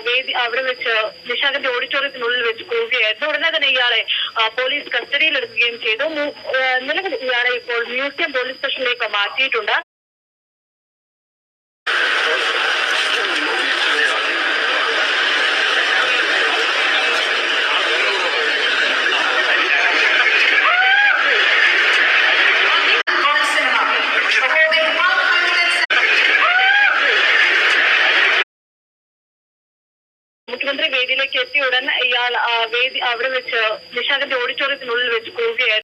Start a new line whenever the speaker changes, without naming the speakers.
വേദി അവിടെ വെച്ച് നിഷാദിന്റെ ഓഡിറ്റോറിയത്തിനുള്ളിൽ വെച്ച് പോവുകയായിരുന്നു. ഉടനെ തന്നെ ഇയാളെ പോലീസ് കസ്റ്റഡിയിലെടുക്കുകയും ചെയ്തു. നിലവിൽ ഇയാളെ ഇപ്പോൾ മ്യൂസിയം പോലീസ് സ്റ്റേഷനിലേക്ക് മാറ്റിയിട്ടുണ്ട്. മുഖ്യമന്ത്രി വേദിയിലേക്ക് എത്തിയ ഉടൻ ഇയാൾ അവിടെ വെച്ച് നിഷാദിന്റെ ഓഡിറ്റോറിയത്തിനുള്ളിൽ വെച്ച് പോവുകയായിരുന്നു.